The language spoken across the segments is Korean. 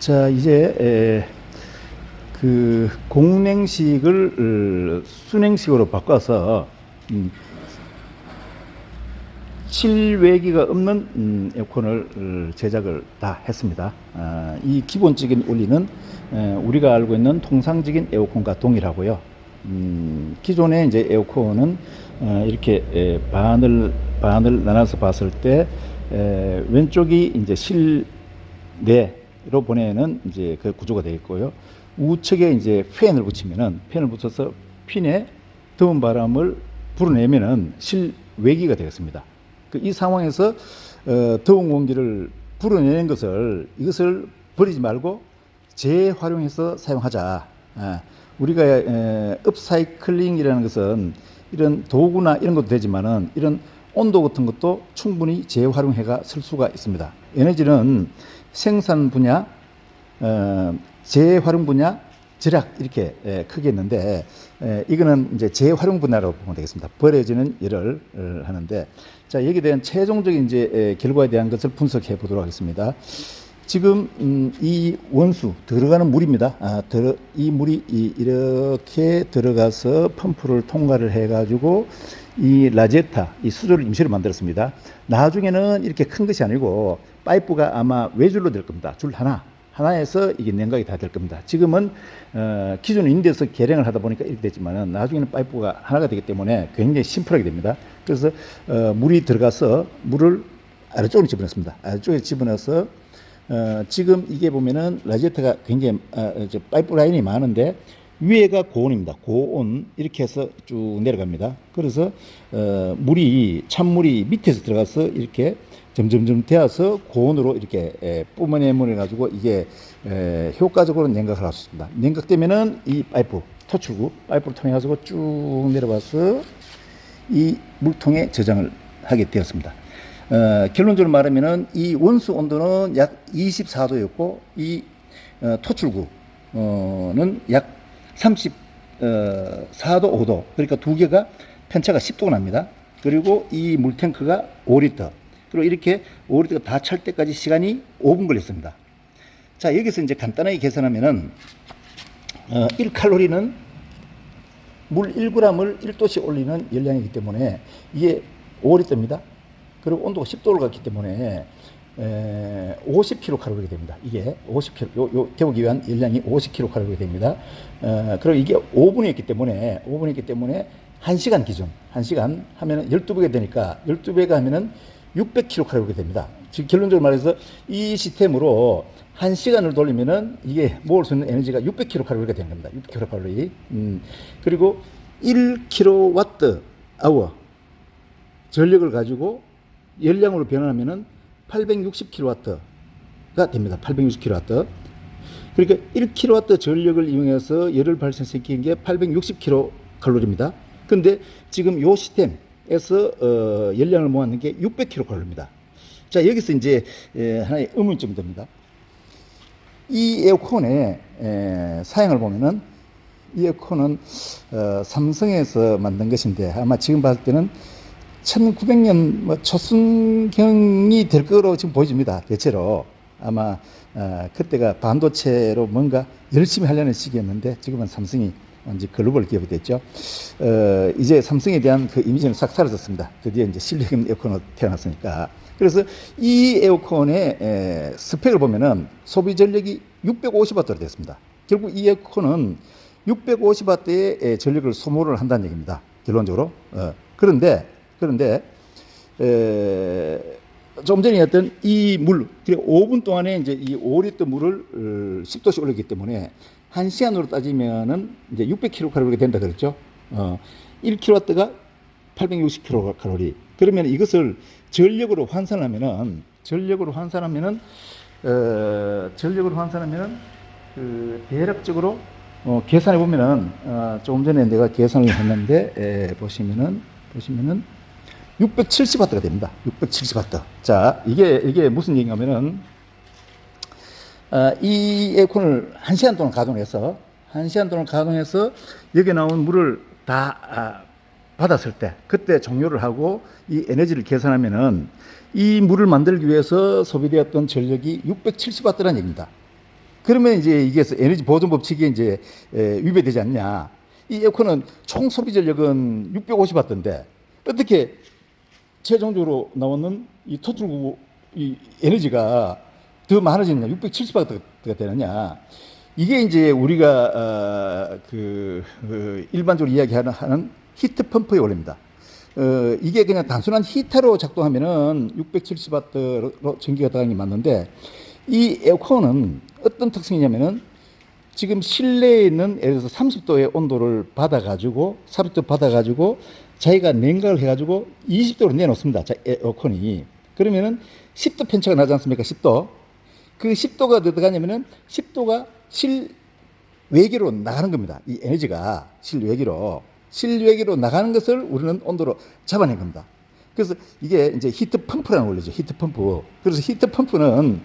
자, 이제 그 공냉식을 순냉식으로 바꿔서 실외기가 없는 에어컨을 제작을 다 했습니다. 이 기본적인 원리는 우리가 알고 있는 통상적인 에어컨과 동일하고요. 기존의 이제 에어컨은 이렇게 반을 나눠서 봤을 때 왼쪽이 이제 실내로 보내는 이제 그 구조가 되어 있고요. 우측에 이제 팬을 붙여서 핀에 더운 바람을 불어내면은 실외기가 되겠습니다. 이 상황에서 더운 공기를 불어내는 이것을 버리지 말고 재활용해서 사용하자. 우리가 업사이클링이라는 것은 이런 도구나 이런 것도 되지만은 이런 온도 같은 것도 충분히 재활용해가 쓸 수가 있습니다. 에너지는 생산 분야, 재활용 분야, 절약 이렇게 크게 있는데 이거는 이제 재활용 분야로 보면 되겠습니다. 버려지는 일을 하는데, 자, 여기에 대한 최종적인 이제 결과에 대한 것을 분석해 보도록 하겠습니다. 지금 이 원수 들어가는 물입니다. 이 물이 이렇게 들어가서 펌프를 통과를 해가지고 이 라제타, 이 수조를 임시로 만들었습니다. 나중에는 이렇게 큰 것이 아니고 파이프가 아마 외줄로 될 겁니다. 줄 하나에서 이게 냉각이 다 될 겁니다. 지금은 기존 인대에서 개량을 하다 보니까 이렇게 됐지만은 나중에는 파이프가 하나가 되기 때문에 굉장히 심플하게 됩니다. 그래서 물이 들어가서 물을 아래쪽으로 집어넣습니다. 아래쪽에 집어넣어서 지금 이게 보면은 라제타가 굉장히 파이프 라인이 많은데 위에가 고온입니다. 고온 이렇게 해서 쭉 내려갑니다. 그래서 찬물이 밑에서 들어가서 이렇게 점점점 되어서 고온으로 이렇게 뿜어내물 가지고 이게 효과적으로 냉각을 할 수 있습니다. 냉각되면은 이 토출구 파이프를 통해 가지고 쭉 내려와서 이 물통에 저장을 하게 되었습니다. 결론적으로 말하면은 이 원수 온도는 약 24도였고 이 토출구는 약 34도, 5도. 그러니까 두 개가 편차가 10도가 납니다. 그리고 이 물탱크가 5리터. 그리고 이렇게 5리터가 다 찰 때까지 시간이 5분 걸렸습니다. 자, 여기서 이제 간단하게 계산하면은 1칼로리는 물 1g을 1도씩 올리는 열량이기 때문에 이게 5리터입니다. 그리고 온도가 10도를 갔기 때문에 50kcal가 됩니다. 이게 50kcal, 데우기 위한 열량이 50kcal가 됩니다. 그리고 이게 5분이었기 때문에 1시간 기준, 1시간 하면은 12배가 되니까 12배가 하면은 600kcal가 됩니다. 즉 결론적으로 말해서 이 시스템으로 1시간을 돌리면은 이게 모을 수 있는 에너지가 600kcal가 되는 겁니다. 600kcal. 그리고 1kWh 전력을 가지고 열량으로 변환하면은 860kW가 됩니다. 860kW. 그러니까 1kW 전력을 이용해서 열을 발생시키는 게 860kcal입니다. 근데 지금 이 시스템에서 열량을 모았는 게 600kcal입니다. 자, 여기서 이제 하나의 의문점이 됩니다. 이 에어컨의 사양을 보면은 이 에어컨은 삼성에서 만든 것인데 아마 지금 봤을 때는 1900년 초순경이 될 거로 지금 보여집니다. 대체로 아마 그때가 반도체로 뭔가 열심히 하려는 시기였는데 지금은 삼성이 완전 글로벌 기업이 됐죠. 이제 삼성에 대한 그 이미지는 싹 사라졌습니다. 드디어 이제 실력있는 에어컨으로 태어났으니까. 그래서 이 에어컨의 스펙을 보면은 소비 전력이 650W로 됐습니다. 결국 이 에어컨은 650W의 전력을 소모를 한다는 얘기입니다. 결론적으로. 그런데 좀 전에 했던 이 물, 5분 동안에 이제 이 5리터 물을 10도씩 올렸기 때문에 1시간으로 따지면은 이제 600kcal가 된다 그랬죠. 1kW가 860kcal. 그러면 이것을 전력으로 환산하면은 대략적으로 계산해 보면은 조금 전에 내가 계산을 했는데 보시면은 670W가 됩니다. 670W. 자, 이게 무슨 얘기냐면은 이 에어컨을 1시간 동안 가동해서 여기 나온 물을 다 받았을 때 그때 종료를 하고 이 에너지를 계산하면은 이 물을 만들기 위해서 소비되었던 전력이 670W라는 얘기입니다. 그러면 이제 이게 에너지 보존 법칙에 이제 위배되지 않냐. 이 에어컨은 총 소비 전력은 650W인데 어떻게 최종적으로 나오는 이 토출구 이 에너지가 더 많아지느냐, 670W가 되느냐. 이게 이제 우리가 일반적으로 이야기하는 히트 펌프의 원리입니다. 이게 그냥 단순한 히터로 작동하면은 670W로 전기가 들어가는 게 맞는데, 이 에어컨은 어떤 특성이냐면은 지금 실내에 있는 예를 들어서 30도의 온도를 받아가지고, 30도 받아가지고 자기가 냉각을 해가지고 20도로 내놓습니다. 자, 에어컨이. 그러면은 10도 편차가 나지 않습니까? 10도. 그 10도가 어디 가냐면은 10도가 실외기로 나가는 겁니다. 이 에너지가 실외기로 나가는 것을 우리는 온도로 잡아낸 겁니다. 그래서 이게 이제 히트 펌프라는 원리죠. 히트 펌프. 그래서 히트 펌프는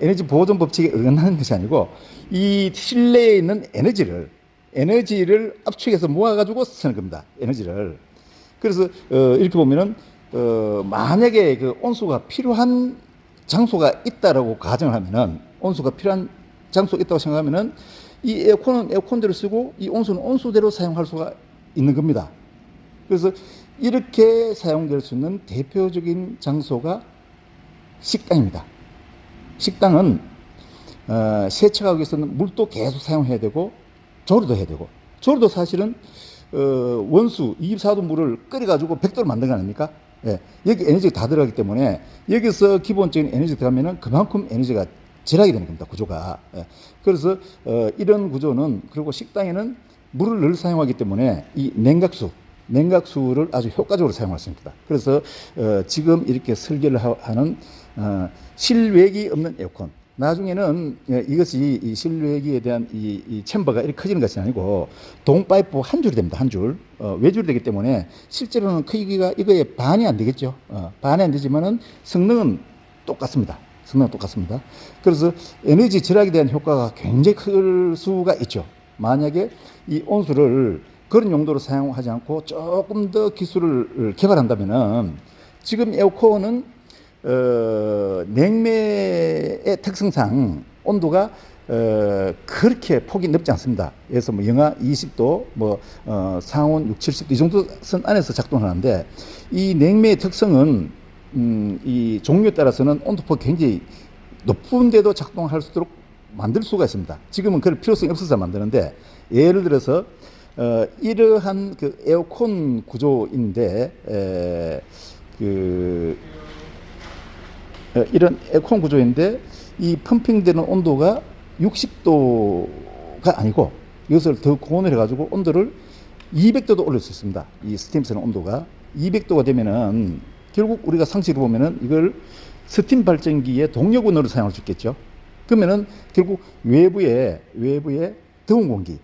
에너지 보존 법칙에 어긋나는 것이 아니고 이 실내에 있는 에너지를 압축해서 모아가지고 쓰는 겁니다. 에너지를. 그래서 이렇게 보면은 만약에 그 온수가 필요한 장소가 있다라고 가정을 하면은, 온수가 필요한 장소가 있다고 생각하면은 이 에어컨은 에어컨대로 쓰고 이 온수는 온수대로 사용할 수가 있는 겁니다. 그래서 이렇게 사용될 수 있는 대표적인 장소가 식당입니다. 식당은 세척하기 위해서는 물도 계속 사용해야 되고 조리도 해야 되고, 조리도 사실은 원수 24도 물을 끓여가지고 100도를 만든 거 아닙니까? 예, 여기 에너지가 다 들어가기 때문에 여기서 기본적인 에너지가 들어가면은 그만큼 에너지가 절약이 되는 겁니다. 구조가. 예, 그래서 이런 구조는, 그리고 식당에는 물을 늘 사용하기 때문에 이 냉각수를 아주 효과적으로 사용할 수 있습니다. 그래서 지금 이렇게 설계를 하는 실외기 없는 에어컨, 나중에는 이것이 이 실외기에 대한 이 챔버가 이렇게 커지는 것이 아니고 동파이프 한 줄이 됩니다. 한 줄. 외줄이 되기 때문에 실제로는 크기가 이거에 반이 안 되겠죠. 반이 안 되지만은 성능은 똑같습니다. 그래서 에너지 절약에 대한 효과가 굉장히 클 수가 있죠. 만약에 이 온수를 그런 용도로 사용하지 않고 조금 더 기술을 개발한다면은, 지금 에어컨은 냉매의 특성상 온도가 그렇게 폭이 넓지 않습니다. 그래서 뭐 영하 20도, 상온 6, 70도 이 정도 선 안에서 작동하는데, 이 냉매의 특성은 이 종류에 따라서는 온도폭이 굉장히 높은 데도 작동할 수 있도록 만들 수가 있습니다. 지금은 그럴 필요성이 없어서 만드는데, 예를 들어서 이러한 그 에어컨 구조인데 이런 에어컨 구조인데 이 펌핑되는 온도가 60도가 아니고 이것을 더 고온을 해가지고 온도를 200도도 올릴 수 있습니다. 이 스팀 쓰는 온도가 200도가 되면은 결국 우리가 상식으로 보면은 이걸 스팀 발전기의 동력원으로 사용할 수 있겠죠. 그러면은 결국 외부에 더운 공기,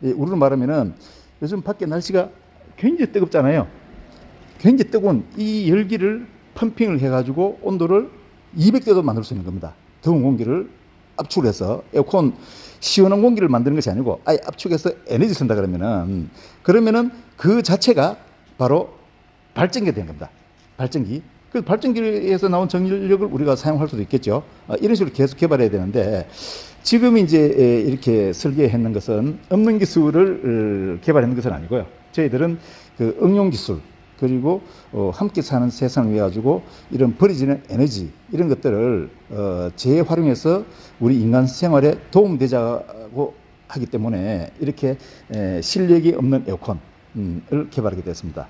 우리로 말하면은 요즘 밖에 날씨가 굉장히 뜨겁잖아요. 굉장히 뜨거운 이 열기를 펌핑을 해가지고 온도를 200도도 만들 수 있는 겁니다. 더운 공기를 압축해서, 에어컨 시원한 공기를 만드는 것이 아니고 아예 압축해서 에너지 쓴다 그러면은 그 자체가 바로 발전기가 되는 겁니다. 발전기. 그 발전기에서 나온 전력을 우리가 사용할 수도 있겠죠. 이런 식으로 계속 개발해야 되는데, 지금 이제 이렇게 설계했는 것은 없는 기술을 개발하는 것은 아니고요. 저희들은 그 응용 기술, 그리고 함께 사는 세상을 위해 가지고 이런 버려지는 에너지, 이런 것들을 재활용해서 우리 인간 생활에 도움되자고 하기 때문에 이렇게 실력이 없는 에어컨을 개발하게 됐습니다.